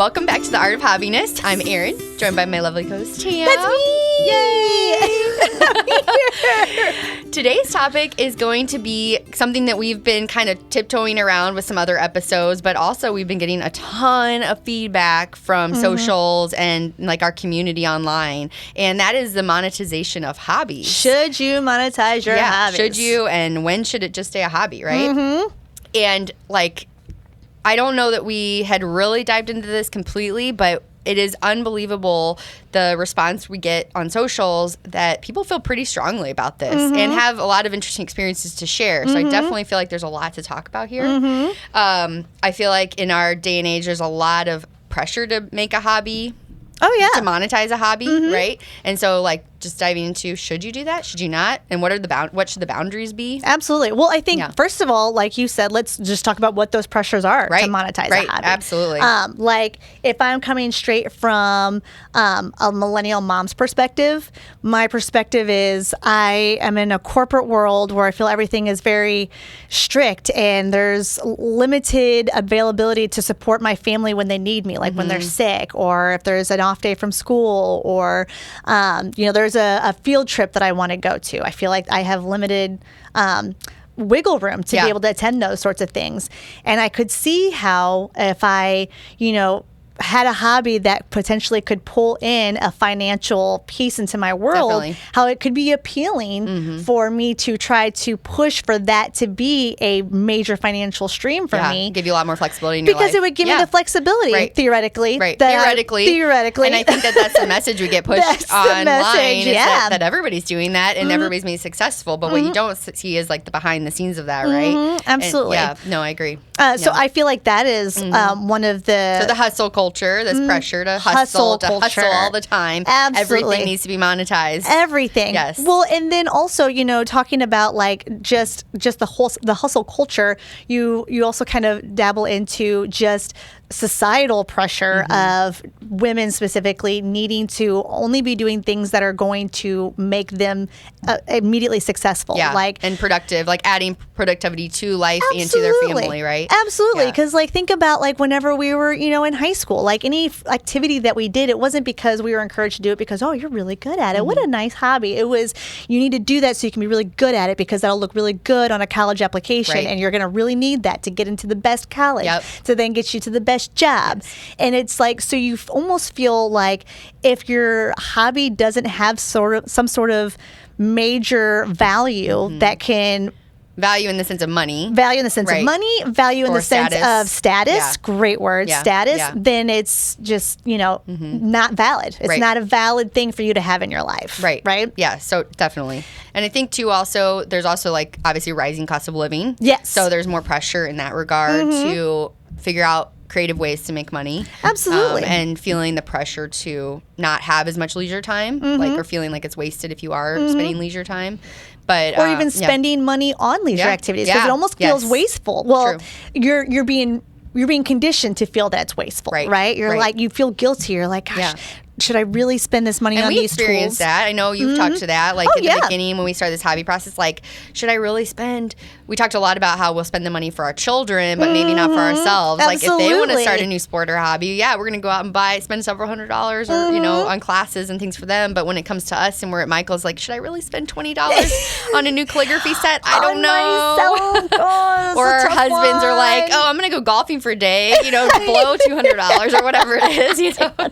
Welcome back to the Art of Hobbiness. I'm Erin, joined by my lovely co-host, Tam. That's me! Yay! Today's topic is going to be something that we've been kind of tiptoeing around with some other episodes, but also we've been getting a ton of feedback from socials and like our community online, and that is the monetization of hobbies. Should you monetize your hobbies? Should you, and when should it just stay a hobby, right? Mm-hmm. And like, I don't know that we had really dived into this completely, but it is unbelievable the response we get on socials that people feel pretty strongly about this and have a lot of interesting experiences to share. So I definitely feel like there's a lot to talk about here. I feel like in our day and age, there's a lot of pressure to make a hobby. Oh, yeah. To monetize a hobby, right? And so, like, just diving into, should you do that? Should you not? And what should the boundaries be? Absolutely. Well, I think, first of all, like you said, let's just talk about what those pressures are to monetize a hobby. Absolutely. Like, if I'm coming straight from a millennial mom's perspective, my perspective is I am in a corporate world where I feel everything is very strict and there's limited availability to support my family when they need me, like when they're sick or if there's an off day from school or, there's a field trip that I want to go to. I feel like I have limited wiggle room to be able to attend those sorts of things. And I could see how if I, had a hobby that potentially could pull in a financial piece into my world, how it could be appealing for me to try to push for that to be a major financial stream for me. Give you a lot more flexibility in your life. Because it would give me the flexibility, theoretically. Right. Theoretically. And I think that's the message we get pushed online. Is that everybody's doing that and everybody's being successful. But what you don't see is like the behind the scenes of that, right? Absolutely. And, I agree. So I feel like that is one of the... So the hustle culture, this pressure to hustle all the time. Absolutely. Everything needs to be monetized. Everything. Yes. Well, and then also, talking about like just the hustle culture, you also kind of dabble into just societal pressure of women specifically needing to only be doing things that are going to make them immediately successful. And productive, like adding productivity to life and to their family, right? Absolutely. Because think about like whenever we were, in high school, like any activity that we did, it wasn't because we were encouraged to do it because, oh, you're really good at it. What a nice hobby. It was, you need to do that so you can be really good at it because that'll look really good on a college application and you're going to really need that to get into the best college to then get you to the best job. And it's like, so you almost feel like if your hobby doesn't have some sort of major value that can... Value in the sense of money. Value in the sense of money. Value in the sense of status. Yeah. Great word. Yeah. Status. Yeah. Then it's just, not valid. It's not a valid thing for you to have in your life. Right. Right? Yeah, so definitely. And I think, too, also, there's also, like, obviously rising cost of living. Yes. So there's more pressure in that regard to figure out creative ways to make money. Absolutely. And feeling the pressure to not have as much leisure time, or feeling like it's wasted if you are spending leisure time. But, or even spending money on leisure activities because it almost feels wasteful. Well, you're being conditioned to feel that it's wasteful, right? You're like, you feel guilty. You're like, gosh, should I really spend this money on these tools? And we experienced that. I know you've talked to that. Like at the beginning when we started this hobby process, like, should I really spend? We talked a lot about how we'll spend the money for our children, but maybe not for ourselves. Absolutely. Like if they want to start a new sport or hobby, we're going to go out and spend several $100s or, on classes and things for them. But when it comes to us and we're at Michael's, like, should I really spend $20 on a new calligraphy set? I don't know. Or our husbands are like, oh, I'm going to go golfing for a day, blow $200 or whatever it is, So, I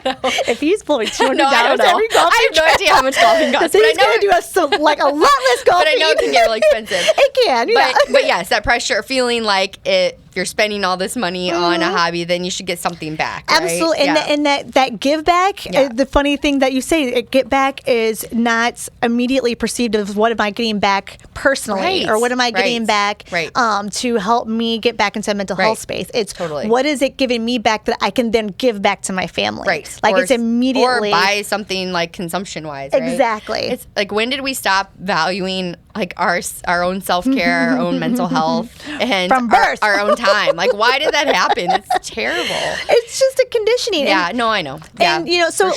don't know. If he's blowing $200 every golfing I have no idea how much golfing costs. But he's going to do a lot less golfing. But I know it can get really expensive. It can, But yes, that pressure, feeling like if you're spending all this money on a hobby, then you should get something back. Right? Absolutely. And that give back, the funny thing that you say, get back is not immediately perceived as what am I getting back personally or what am I getting back to help me get back into a mental health space. It's what is it giving me back that I can then give back to my family. Right. Like it's immediately. Or buy something like consumption-wise, right? Exactly. It's like, when did we stop valuing like our own self-care, our own mental health, and from birth, our own time? Like, why did that happen? It's terrible. It's just a conditioning. Yeah, no, I know. Yeah, and so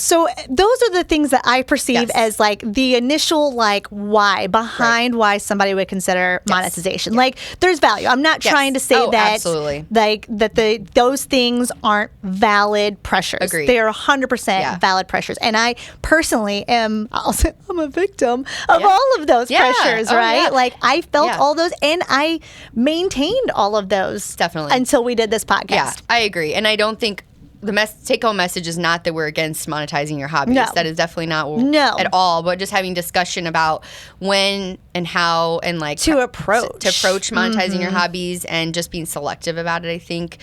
So those are the things that I perceive Yes. as like the initial like why behind why somebody would consider monetization. Like there's value. I'm not trying to say that absolutely. like that those things aren't valid pressures. Agreed. They are 100% valid pressures. And I personally I'm a victim of all of those pressures, right? Yeah. Like I felt all those and I maintained all of those Definitely. until we did this podcast. Yeah, I agree. And I don't think the take-home message is not that we're against monetizing your hobbies. No. That is definitely not No. at all. But just having discussion about when and how and like To approach. monetizing your hobbies and just being selective about it. I think,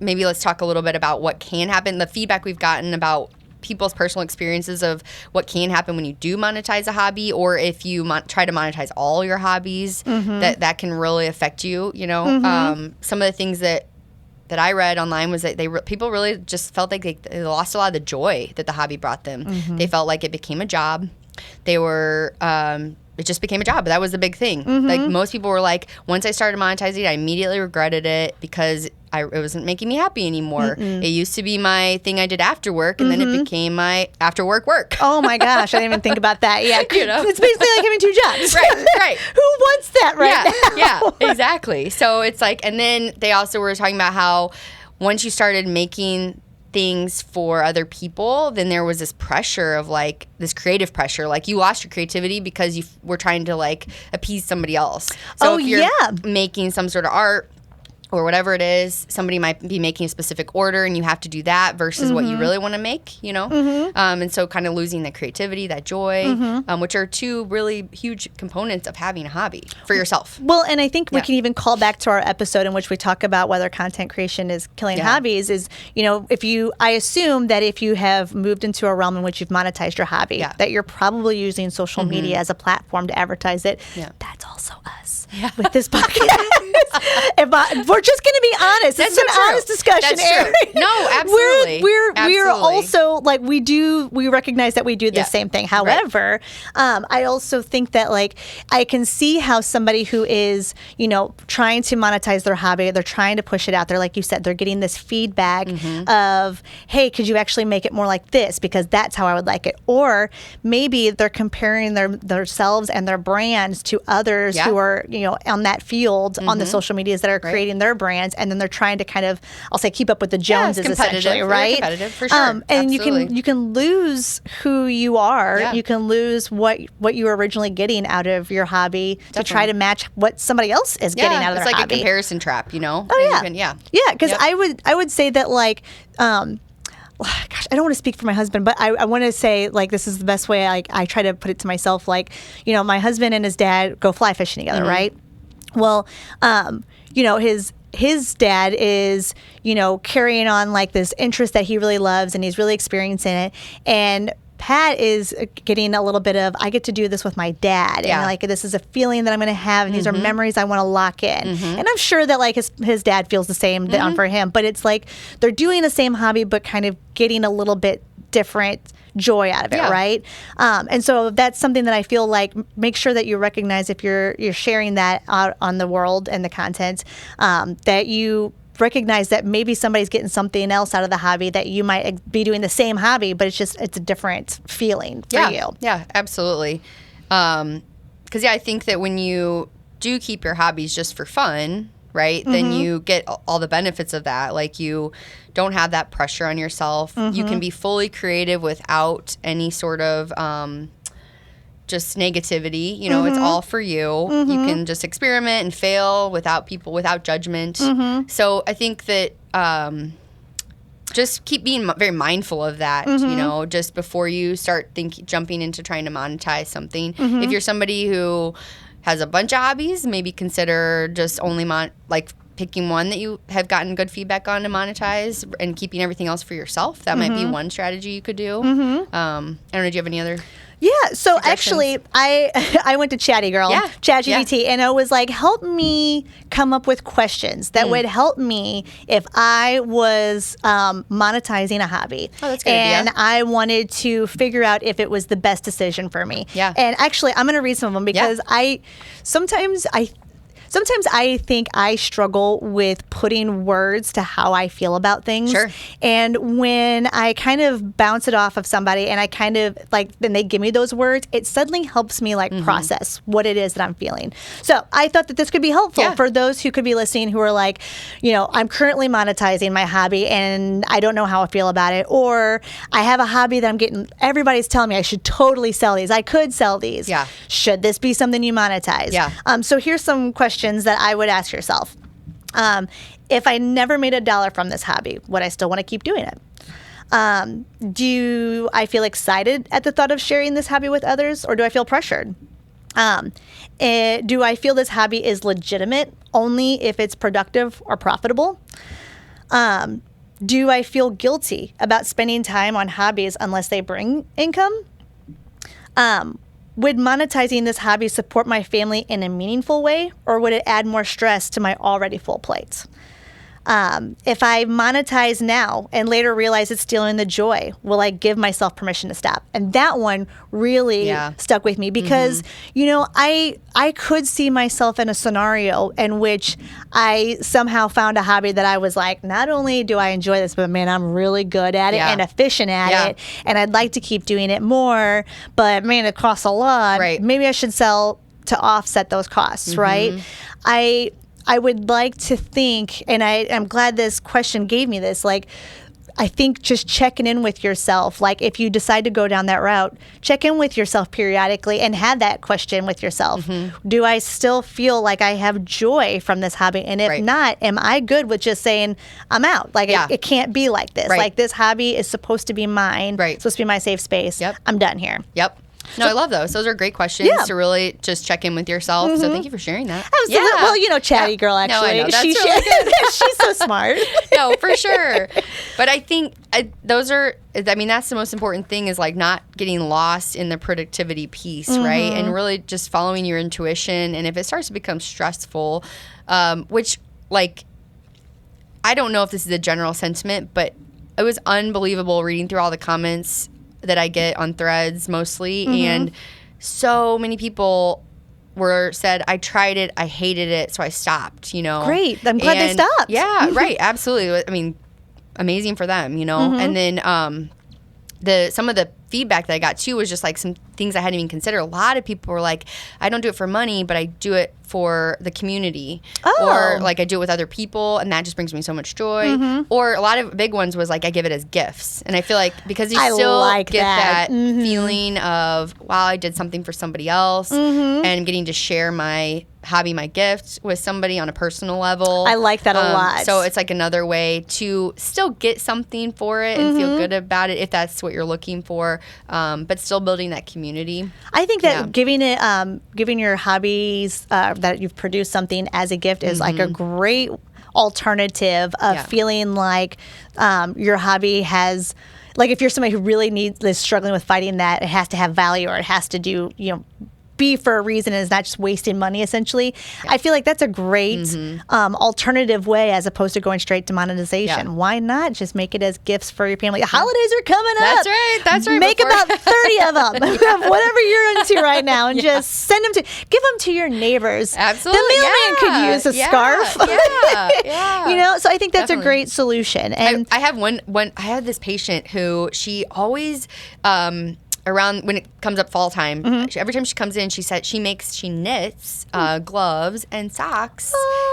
maybe let's talk a little bit about what can happen. The feedback we've gotten about people's personal experiences of what can happen when you do monetize a hobby, or if you try to monetize all your hobbies, that can really affect you. Some of the things that I read online was that people really just felt like they lost a lot of the joy that the hobby brought them. They felt like it became a job. They were it just became a job. That was the big thing. Like most people were like, once I started monetizing, I immediately regretted it because it wasn't making me happy anymore. It used to be my thing I did after work, and then it became my after work. Oh my gosh, I didn't even think about that. Yeah, it's basically like having two jobs. Right. Who wants that now? Yeah, exactly. So it's like, and then they also were talking about how once you started making things for other people, then there was this pressure of like this creative pressure. Like you lost your creativity because you were trying to like appease somebody else. So if you're making some sort of art or whatever it is, somebody might be making a specific order and you have to do that versus what you really want to make, and so kind of losing the creativity, that joy, which are two really huge components of having a hobby for yourself. Well, and I think we can even call back to our episode in which we talk about whether content creation is killing hobbies is, I assume that if you have moved into a realm in which you've monetized your hobby, that you're probably using social media as a platform to advertise it. That's also us with this podcast. We're just going to be honest. This is an honest discussion. That's true. No, absolutely. We're also like we recognize that we do the same thing. However, I also think that like I can see how somebody who is trying to monetize their hobby, they're trying to push it out there. Like you said, they're getting this feedback of, hey, could you actually make it more like this because that's how I would like it. Or maybe they're comparing themselves and their brands to others who are on that field on the social medias that are creating their brands, and then they're trying to kind of, I'll say, keep up with the Joneses, essentially, right? Competitive for sure. And you can lose who you are. Yeah. You can lose what you were originally getting out of your hobby to try to match what somebody else is getting out of their hobby. It's like a comparison trap, Oh yeah, because I would say that like. Gosh, I don't want to speak for my husband, but I want to say like this is the best way I try to put it to myself. Like, my husband and his dad go fly fishing together, right? Well, his dad is, carrying on like this interest that he really loves and he's really experiencing it. And Pat is getting a little bit of, I get to do this with my dad. And like, this is a feeling that I'm going to have. And these are memories I want to lock in. And I'm sure that like his dad feels the same for him. But it's like they're doing the same hobby, but kind of getting a little bit different joy out of it, right? And so that's something that I feel like make sure that you recognize if you're sharing that out on the world and the content, that you recognize that maybe somebody's getting something else out of the hobby that you might be doing the same hobby, but it's a different feeling for you. Yeah, absolutely. Because I think that when you do keep your hobbies just for fun, right, then you get all the benefits of that. Like you don't have that pressure on yourself. You can be fully creative without any sort of just negativity. It's all for you. You can just experiment and fail without judgment. So I think that just keep being very mindful of that, just before you start jumping into trying to monetize something. If you're somebody who has a bunch of hobbies, maybe consider just only picking one that you have gotten good feedback on to monetize and keeping everything else for yourself. That might be one strategy you could do. I don't know, do you have any other? Yeah, so actually, I went to Chatty Girl, ChatGPT, and it was like, help me come up with questions that would help me if I was monetizing a hobby. Oh, that's a good and idea. I wanted to figure out if it was the best decision for me. Yeah. And actually, I'm going to read some of them because sometimes I think I struggle with putting words to how I feel about things. Sure. And when I kind of bounce it off of somebody and I kind of like, then they give me those words, it suddenly helps me like process what it is that I'm feeling. So I thought that this could be helpful for those who could be listening who are like, you know, I'm currently monetizing my hobby and I don't know how I feel about it. Or I have a hobby that I'm getting, everybody's telling me I should totally sell these. I could sell these. Yeah. Should this be something you monetize? Yeah. So here's some questions that I would ask yourself. If I never made $1 from this hobby, would I still want to keep doing it? Do I feel excited at the thought of sharing this hobby with others, or do I feel pressured? Do I feel this hobby is legitimate only if it's productive or profitable? Do I feel guilty about spending time on hobbies unless they bring income? Would monetizing this hobby support my family in a meaningful way, or would it add more stress to my already full plate? If I monetize now and later realize it's stealing the joy, will I give myself permission to stop? And that one really stuck with me because, you know, I could see myself in a scenario in which I somehow found a hobby that I was like, not only do I enjoy this, but man, I'm really good at it and efficient at it. And I'd like to keep doing it more, but man, it costs a lot. Right. Maybe I should sell to offset those costs, right? I would like to think, and I'm glad this question gave me this, like, I think just checking in with yourself, like if you decide to go down that route, check in with yourself periodically and have that question with yourself. Do I still feel like I have joy from this hobby? And if not, am I good with just saying, I'm out? Like it can't be like this. Like this hobby is supposed to be mine. It's supposed to be my safe space. I'm done here. No, I love those. Those are great questions to really just check in with yourself. So thank you for sharing that. Absolutely. Well, you know, chatty girl, actually. No, I know. That's really good. She's so smart. No, for sure. But I think that's the most important thing is like not getting lost in the productivity piece, right? And really just following your intuition. And if it starts to become stressful, which like, I don't know if this is a general sentiment, but it was unbelievable reading through all the comments that I get on Threads mostly, and so many people said, I tried it, I hated it, so I stopped, you know. Great. I'm glad they stopped. Yeah, right, absolutely. I mean, amazing for them, you know. And then some of the feedback that I got too was just like some things I hadn't even considered. A lot of people were like, I don't do it for money, but I do it for the community. Or like I do it with other people, and that just brings me so much joy. Or a lot of big ones was like I give it as gifts. And I feel like because you still get that feeling of, wow, I did something for somebody else, and getting to share my hobby, my gift with somebody on a personal level. I like that a lot. So it's like another way to still get something for it and feel good about it if that's what you're looking for, but still building that community. I think that giving your hobbies that you've produced something as a gift is like a great alternative of feeling like your hobby has, like if you're somebody who really is struggling with fighting that, it has to have value or it has to do, you know, be for a reason and is not just wasting money essentially. I feel like that's a great alternative way as opposed to going straight to monetization. Why not just make it as gifts for your family? Holidays are coming up. That's right. Make about 30 of them, whatever you're into right now, and just send them give them to your neighbors. Absolutely. The mailman could use a scarf. You know, so I think that's a great solution. And I have I had this patient who she always around when it comes up fall time, every time she comes in, she said she knits gloves and socks,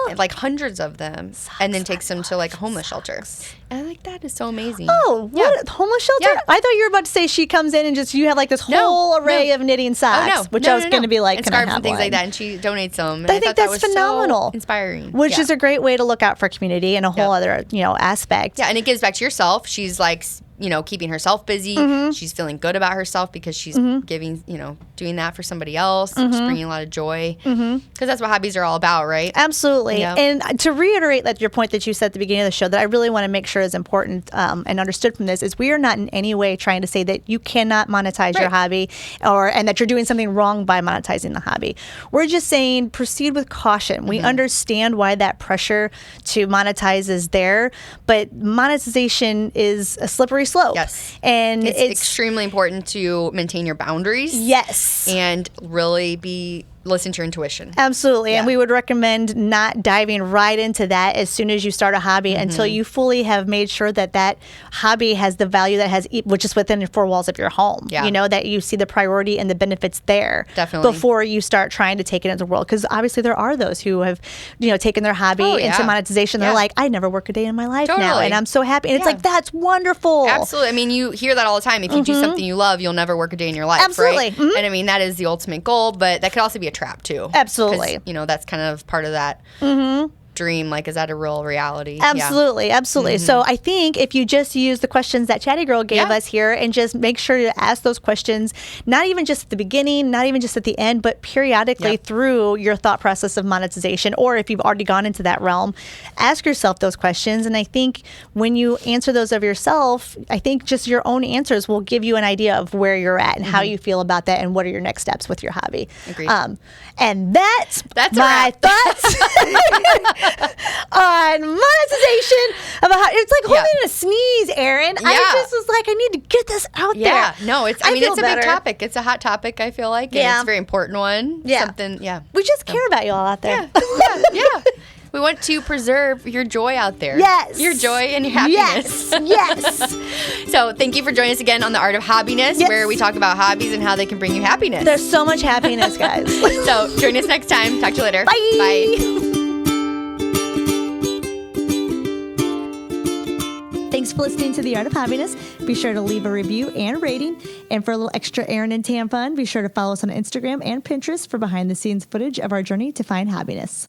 and like hundreds of them, and then takes them to like a homeless shelter. And I'm like, that is so amazing. Oh, what? Homeless shelter? Yeah. I thought you were about to say she comes in and just you have like this whole array of knitting socks, which I was going to be like, and can I scarves have and things one? like that, and she donates them. And I think that's phenomenal, so inspiring, which is a great way to look out for community and a whole other aspect. Yeah, and it gives back to yourself. She's like, you know, keeping herself busy. She's feeling good about herself because she's giving, you know, doing that for somebody else, just bringing a lot of joy. Because that's what hobbies are all about, right? Absolutely. Yeah. And to reiterate that your point that you said at the beginning of the show that I really want to make sure is important and understood from this is we are not in any way trying to say that you cannot monetize your hobby and that you're doing something wrong by monetizing the hobby. We're just saying proceed with caution. We understand why that pressure to monetize is there, but monetization is a slippery slope. Yes. And it's extremely important to maintain your boundaries. Yes. And really be listen to your intuition. Absolutely. Yeah. And we would recommend not diving right into that as soon as you start a hobby until you fully have made sure that that hobby has the value that has, which is within the four walls of your home. Yeah. You know, that you see the priority and the benefits there. Definitely. Before you start trying to take it into the world. Because obviously there are those who have, you know, taken their hobby into monetization. They're like, I never work a day in my life now. And I'm so happy. And it's like, that's wonderful. Absolutely. I mean, you hear that all the time. If you do something you love, you'll never work a day in your life. Absolutely. Right? And I mean, that is the ultimate goal, but that could also be a trap too. Absolutely. You know, that's kind of part of that dream. Like, is that a real reality? Absolutely. Absolutely. So I think if you just use the questions that Chatty Girl gave us here and just make sure to ask those questions, not even just at the beginning, not even just at the end, but periodically through your thought process of monetization, or if you've already gone into that realm, ask yourself those questions. And I think when you answer those of yourself, I think just your own answers will give you an idea of where you're at and how you feel about that and what are your next steps with your hobby. Agreed. And that's my thoughts on monetization of a hobby. It's like holding a sneeze, Erin. I just was like, I need to get this out there. Yeah, no, it's. I mean, it's a better. big topic. It's a hot topic. I feel like, and it's a very important one. Yeah, something. Yeah, we just care about you all out there. Yeah. We want to preserve your joy out there. Yes. Your joy and your happiness. Yes. So thank you for joining us again on The Art of Hobbiness, where we talk about hobbies and how they can bring you happiness. There's so much happiness, guys. So join us next time. Talk to you later. Bye. Bye. Thanks for listening to The Art of Hobbiness. Be sure to leave a review and rating. And for a little extra Erin and Tam fun, be sure to follow us on Instagram and Pinterest for behind-the-scenes footage of our journey to find hobbiness.